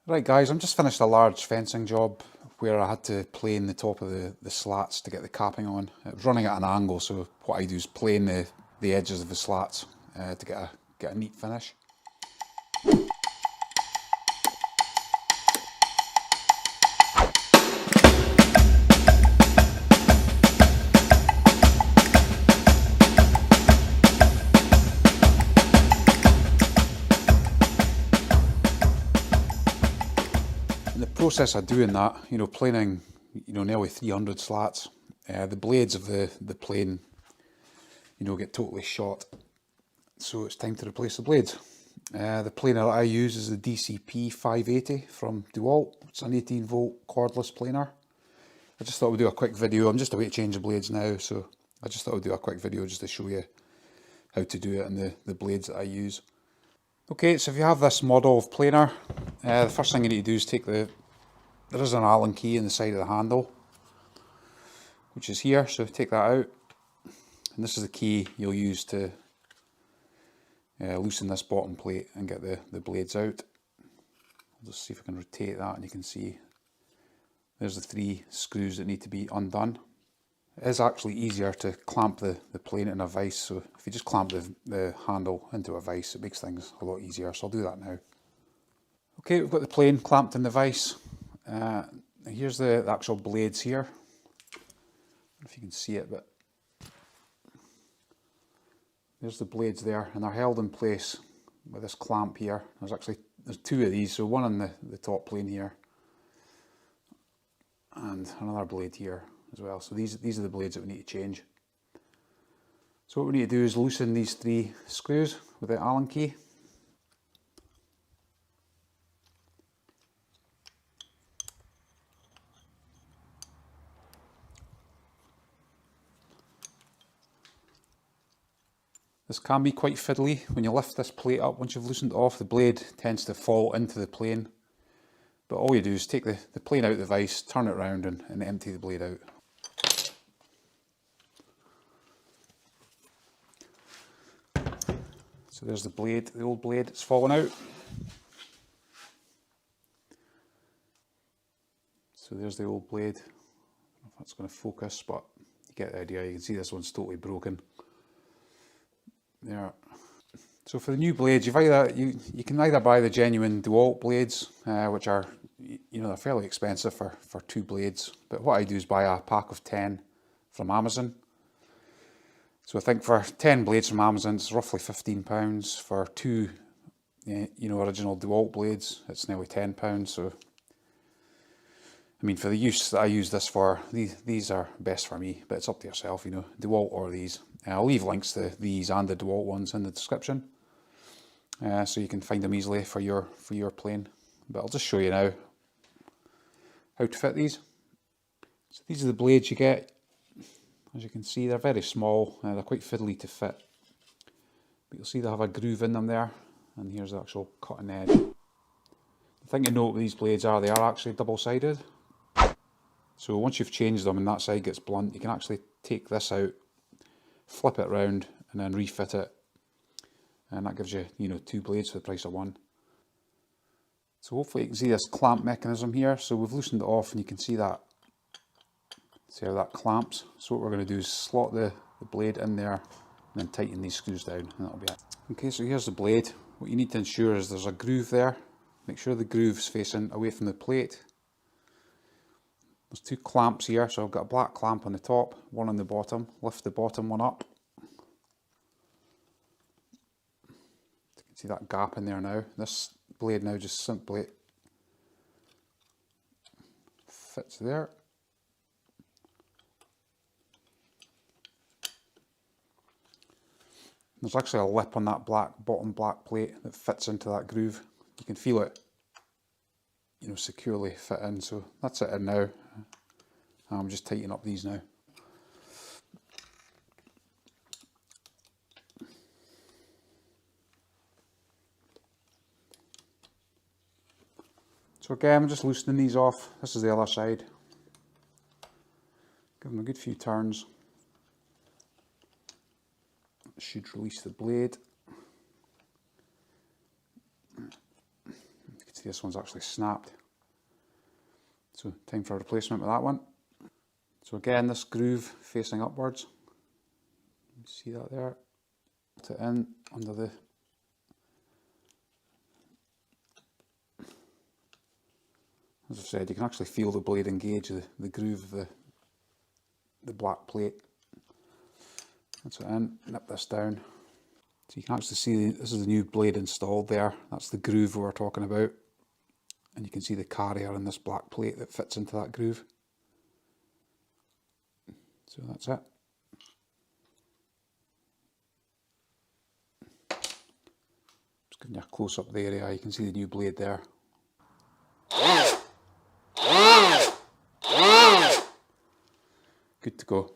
Right guys, I'm just finished a large fencing job where I had to plane the top of the slats to get the capping on. It was running at an angle, so what I do is plane the edges of the slats to get a neat finish. In the process of doing that, planing, nearly 300 slats, the blades of the plane, get totally shot. So it's time to replace the blades. The planer that I use is the DCP580 from Dewalt. It's an 18 volt cordless planer. I just thought we'd do a quick video. I'm just away to change the blades now, so I just thought I'd do a quick video just to show you how to do it and the blades that I use. Okay, so if you have this model of planer, the first thing you need to do is there is an Allen key in the side of the handle, which is here, so take that out. And this is the key you'll use to loosen this bottom plate and get the blades out. I'll just see if I can rotate that and you can see there's the 3 screws that need to be undone. It is actually easier to clamp the plane in a vise, so if you just clamp the handle into a vise, it makes things a lot easier, so I'll do that now. Okay, we've got the plane clamped in the vise. Here's the actual blades here. I don't know if you can see it, but there's the blades there, and they're held in place with this clamp here. There's 2 of these, so one on the top plane here, and another blade here as well. So these are the blades that we need to change. So what we need to do is loosen these 3 screws with the Allen key. This can be quite fiddly. When you lift this plate up, once you've loosened it off, the blade tends to fall into the plane. But all you do is take the plane out of the vise, turn it around and empty the blade out. So there's the blade, the old blade, it's fallen out. So there's the old blade. I don't know if that's going to focus, but you get the idea. You can see this one's totally broken. There. So for the new blades, you can either buy the genuine Dewalt blades, which are, they're fairly expensive for 2 blades. But what I do is buy a pack of 10 from Amazon. So I think for 10 blades from Amazon, it's roughly £15. For 2, original Dewalt blades, it's nearly £10. So, I mean, for the use that I use this for, these are best for me, but it's up to yourself, Dewalt or these. I'll leave links to these and the Dewalt ones in the description, so you can find them easily for your plane. But I'll just show you now how to fit these. So these are the blades you get. As you can see, they're very small, they're quite fiddly to fit. But you'll see they have a groove in them there, and here's the actual cutting edge. The thing to note with these blades they are actually double-sided. So once you've changed them and that side gets blunt, you can actually take this out, flip it round and then refit it, and that gives you 2 blades for the price of 1. So hopefully you can see this clamp mechanism here. So we've loosened it off and you can see that. See how that clamps. So what we're going to do is slot the blade in there and then tighten these screws down, and that'll be it. Okay, so here's the blade. What you need to ensure is there's a groove there. Make sure the groove's facing away from the plate. There's 2 clamps here, so I've got a black clamp on the top, one on the bottom. Lift the bottom one up. You can see that gap in there now. This blade now just simply fits there. There's actually a lip on that bottom black plate that fits into that groove. You can feel it, securely fit in. So that's it in now. I'm just tightening up these now. So again, I'm just loosening these off. This is the other side. Give them a good few turns. Should release the blade. see this one's actually snapped. So time for a replacement with that one. So again, this groove facing upwards. See that there? Put it in under the... As I've said, you can actually feel the blade engage the groove of the black plate. That's it in, nip this down. So you can actually see this is the new blade installed there. That's the groove we were talking about. And you can see the carrier in this black plate that fits into that groove. So that's it. Just giving you a close up of the area, you can see the new blade there. Good to go.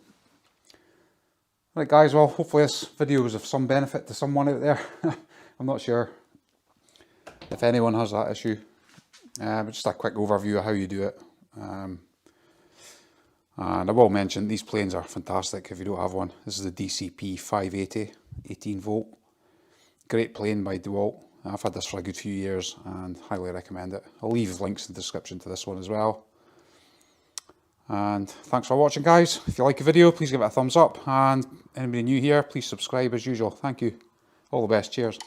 Right guys, well hopefully this video was of some benefit to someone out there. I'm not sure if anyone has that issue, but just a quick overview of how you do it. And I will mention these planes are fantastic if you don't have one. This is the DCP580 18 volt. Great plane by Dewalt. I've had this for a good few years and highly recommend it. I'll leave links in the description to this one as well. And thanks for watching guys. If you like the video, please give it a thumbs up, and anybody new here, please subscribe as usual. Thank you. All the best. Cheers.